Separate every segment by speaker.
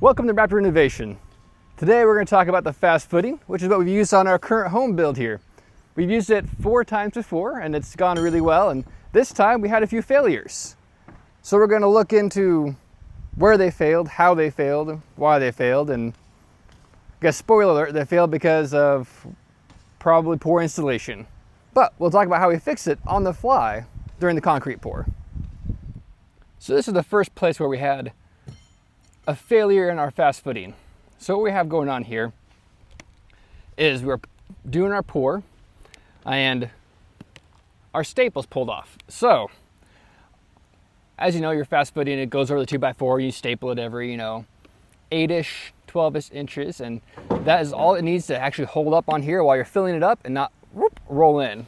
Speaker 1: Welcome to Raptor Innovation. Today we're going to talk about the fast footing, which is what we've used on our current home build here. We've used it 4 times before and it's gone really well, and this time we had a few failures. So we're going to look into where they failed, how they failed, why they failed, and I guess spoiler alert, they failed because of probably poor installation. But we'll talk about how we fix it on the fly during the concrete pour. So this is the first place where we had a failure in our fast footing. So what we have going on here is we're doing our pour and our staples pulled off. So as you know, your fast footing, it goes over the 2x4, you staple it every 8-ish, 12-ish inches, and that is all it needs to actually hold up on here while you're filling it up and not roll in.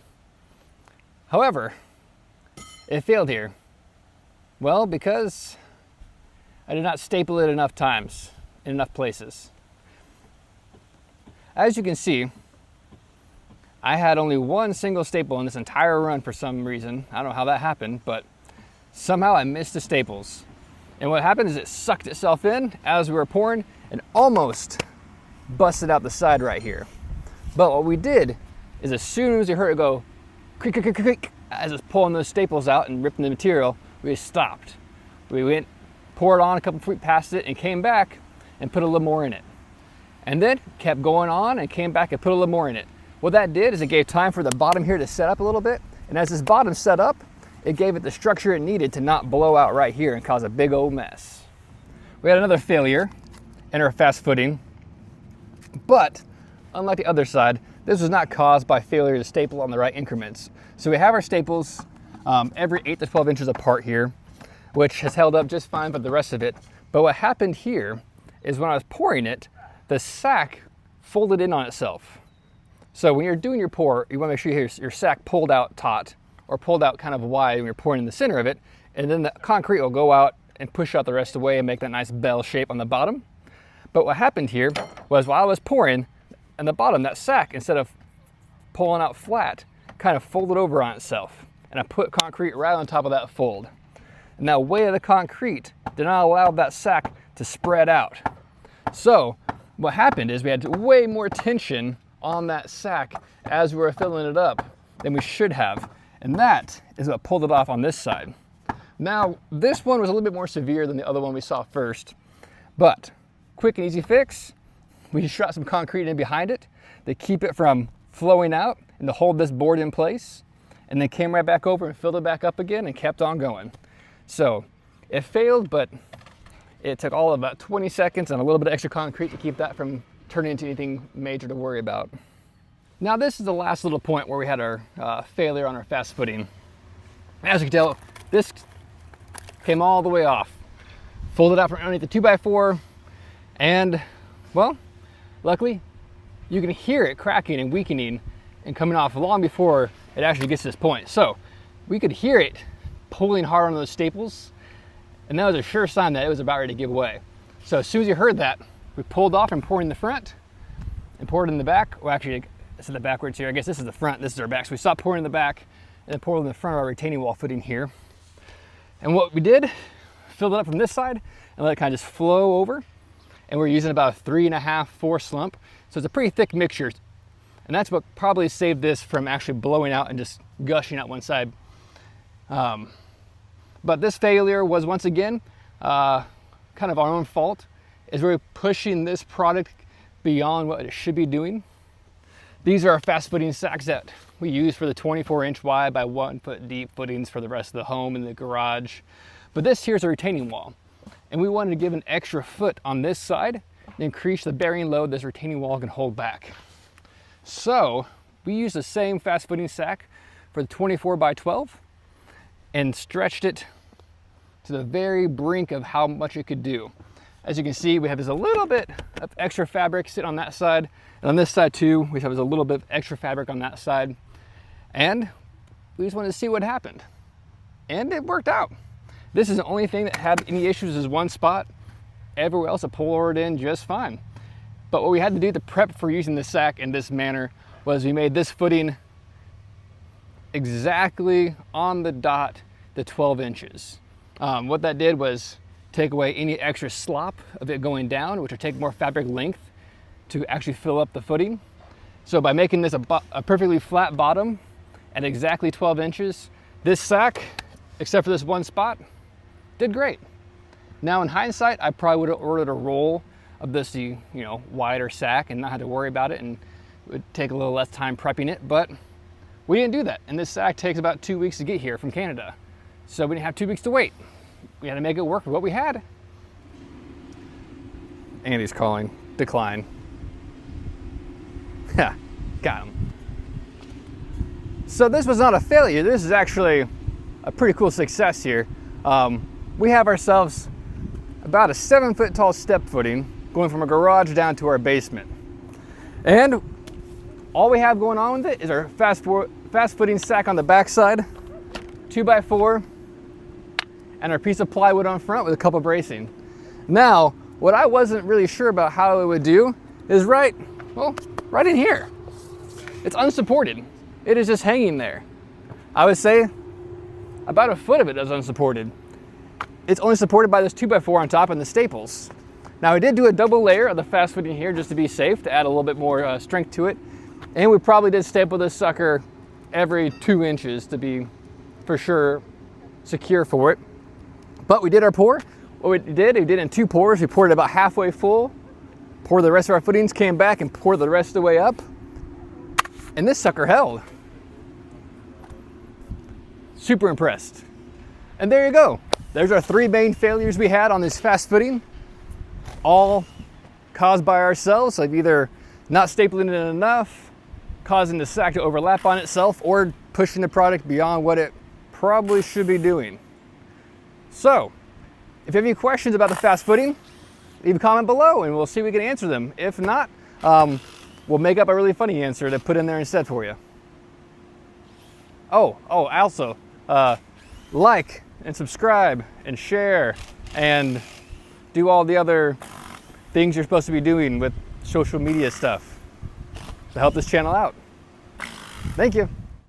Speaker 1: However, it failed here. Well, because I did not staple it enough times in enough places. As you can see, I had only one single staple in this entire run for some reason. I don't know how that happened, but somehow I missed the staples. And what happened is it sucked itself in as we were pouring and almost busted out the side right here. But what we did is as soon as you heard it go creak, creak, creak, creak, as it's pulling those staples out and ripping the material, we stopped. We went, poured on a couple feet past it and came back and put a little more in it. And then kept going on and came back and put a little more in it. What that did is it gave time for the bottom here to set up a little bit. And as this bottom set up, it gave it the structure it needed to not blow out right here and cause a big old mess. We had another failure in our fast footing, but unlike the other side, this was not caused by failure to staple on the right increments. So we have our staples every 8 to 12 inches apart here, which has held up just fine for the rest of it. But what happened here is when I was pouring it, the sack folded in on itself. So when you're doing your pour, you want to make sure you have your sack pulled out taut or pulled out kind of wide when you're pouring in the center of it, and then the concrete will go out and push out the rest of the way and make that nice bell shape on the bottom. But what happened here was while I was pouring, on the bottom, that sack, instead of pulling out flat, kind of folded over on itself. And I put concrete right on top of that fold. And that weight of the concrete did not allow that sack to spread out. So what happened is we had way more tension on that sack as we were filling it up than we should have. And that is what pulled it off on this side. Now, this one was a little bit more severe than the other one we saw first, but quick and easy fix. We just shot some concrete in behind it to keep it from flowing out and to hold this board in place, and then came right back over and filled it back up again and kept on going. So it failed, but it took all of about 20 seconds and a little bit of extra concrete to keep that from turning into anything major to worry about. Now this is the last little point where we had our failure on our fast footing. As you can tell, this came all the way off. Folded out from underneath the 2x4, and well, luckily you can hear it cracking and weakening and coming off long before it actually gets to this point. So we could hear it pulling hard on those staples, and that was a sure sign that it was about ready to give way. So as soon as you heard that, we pulled off and poured in the front and poured in the back. Well, actually, this is the backwards here. I guess this is the front, this is our back. So we stopped pouring in the back and then poured in the front of our retaining wall footing here. And what we did, filled it up from this side and let it kind of just flow over. And we're using about a 3.5, 4 slump. So it's a pretty thick mixture. And that's what probably saved this from actually blowing out and just gushing out one side. But this failure was once again kind of our own fault, as we're pushing this product beyond what it should be doing. These are our fast footing sacks that we use for the 24-inch wide by 1 foot deep footings for the rest of the home and the garage. But this here's a retaining wall, and we wanted to give an extra foot on this side and increase the bearing load this retaining wall can hold back. So we used the same fast footing sack for the 24x12 and stretched it to the very brink of how much it could do. As you can see, we have just a little bit of extra fabric sitting on that side, and on this side too, we have a little bit of extra fabric on that side. And we just wanted to see what happened. And it worked out. This is the only thing that had any issues is one spot. Everywhere else it poured in just fine. But what we had to do to prep for using the sack in this manner was we made this footing exactly on the dot the 12 inches. What that did was take away any extra slop of it going down, which will take more fabric length to actually fill up the footing. So by making this a perfectly flat bottom at exactly 12 inches, this sack, except for this one spot, did great. Now in hindsight, I probably would have ordered a roll of this, wider sack and not had to worry about it, and it would take a little less time prepping it, but we didn't do that. And this sack takes about 2 weeks to get here from Canada. So we didn't have 2 weeks to wait. We had to make it work with what we had. Andy's calling, decline. Yeah, got him. So this was not a failure. This is actually a pretty cool success here. We have ourselves about a 7-foot tall step footing going from a garage down to our basement. And all we have going on with it is our fast footing sack on the backside, 2x4, and our piece of plywood on front with a couple bracing. Now, what I wasn't really sure about how it would do is right in here. It's unsupported. It is just hanging there. I would say about a foot of it is unsupported. It's only supported by this 2x4 on top and the staples. Now I did do a double layer of the fast footing here just to be safe, to add a little bit more strength to it. And we probably did staple this sucker every 2 inches to be for sure secure for it. But we did our pour. What we did in 2 pours. We poured it about halfway full, poured the rest of our footings, came back and poured the rest of the way up. And this sucker held. Super impressed. And there you go. There's our 3 main failures we had on this fast footing, all caused by ourselves, like either not stapling it enough, causing the sack to overlap on itself, or pushing the product beyond what it probably should be doing. So, if you have any questions about the fast footing, leave a comment below and we'll see if we can answer them. If not, we'll make up a really funny answer to put in there instead for you. Also, like and subscribe and share and do all the other things you're supposed to be doing with social media stuff to help this channel out. Thank you.